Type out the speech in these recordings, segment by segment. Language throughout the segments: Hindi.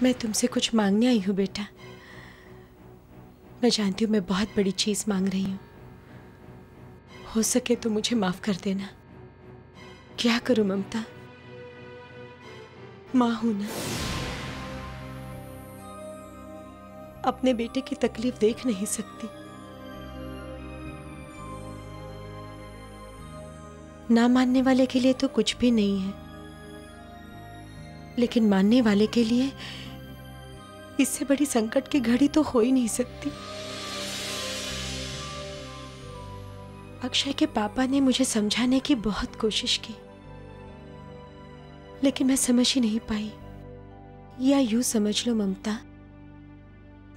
मैं तुमसे कुछ मांगने आई हूँ बेटा। मैं जानती हूँ मैं बहुत बड़ी चीज मांग रही हूँ। हो सके तो मुझे माफ कर देना। क्या करूं ममता, माँ हूं ना। अपने बेटे की तकलीफ देख नहीं सकती। ना मानने वाले के लिए तो कुछ भी नहीं है, लेकिन मानने वाले के लिए इससे बड़ी संकट की घड़ी तो हो ही नहीं सकती। अक्षय के पापा ने मुझे समझाने की बहुत कोशिश की, लेकिन मैं समझ ही नहीं पाई। या यूं समझ लो ममता,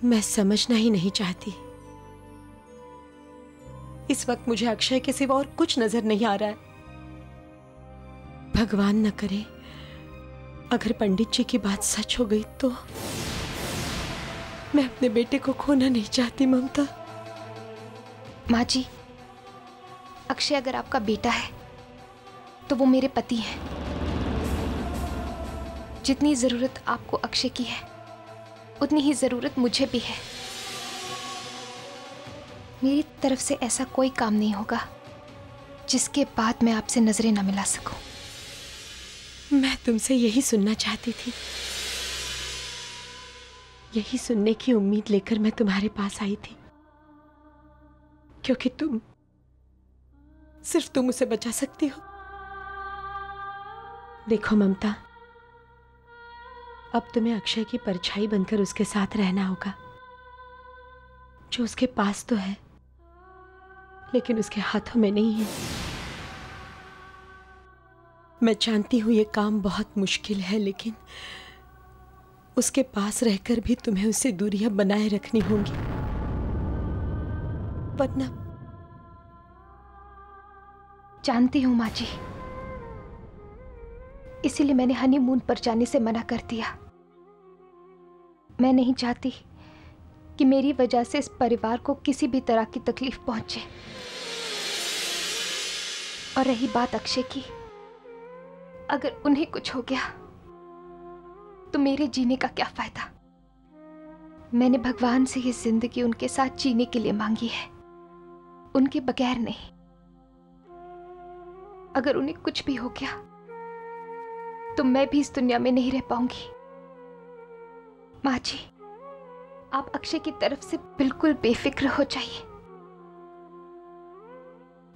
मैं समझना ही नहीं चाहती। इस वक्त मुझे अक्षय के सिवा और कुछ नजर नहीं आ रहा है। भगवान न करे अगर पंडित जी की बात सच हो गई तो मैं अपने बेटे को खोना नहीं चाहती ममता। माँ जी, अक्षय अगर आपका बेटा है तो वो मेरे पति हैं। जितनी जरूरत आपको अक्षय की है उतनी ही जरूरत मुझे भी है। मेरी तरफ से ऐसा कोई काम नहीं होगा जिसके बाद मैं आपसे नजरें न मिला सकूं। मैं तुमसे यही सुनना चाहती थी। यही सुनने की उम्मीद लेकर मैं तुम्हारे पास आई थी, क्योंकि सिर्फ तुम उसे बचा सकती हो। देखो ममता, अब तुम्हें अक्षय की परछाई बनकर उसके साथ रहना होगा। जो उसके पास तो है लेकिन उसके हाथों में नहीं है। मैं जानती हूं ये काम बहुत मुश्किल है, लेकिन उसके पास रहकर भी तुम्हें उससे दूरियां बनाए रखनी होंगी, वरना। जानती हूं माँ जी, इसीलिए मैंने हनीमून पर जाने से मना कर दिया। मैं नहीं चाहती कि मेरी वजह से इस परिवार को किसी भी तरह की तकलीफ पहुंचे। और रही बात अक्षय की, अगर उन्हें कुछ हो गया तो मेरे जीने का क्या फायदा। मैंने भगवान से ये जिंदगी उनके साथ जीने के लिए मांगी है, उनके बगैर नहीं। अगर उन्हें कुछ भी हो गया तो मैं भी इस दुनिया में नहीं रह पाऊंगी। माँ जी, आप अक्षय की तरफ से बिल्कुल बेफिक्र हो जाइए।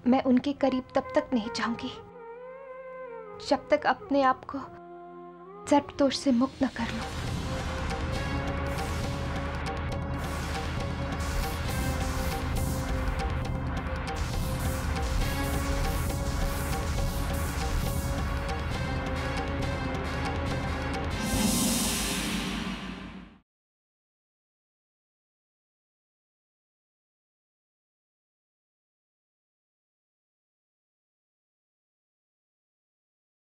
मैं उनके करीब तब तक नहीं जाऊंगी जब तक अपने आप को सर्पदोष से मुक्त न कर लूं।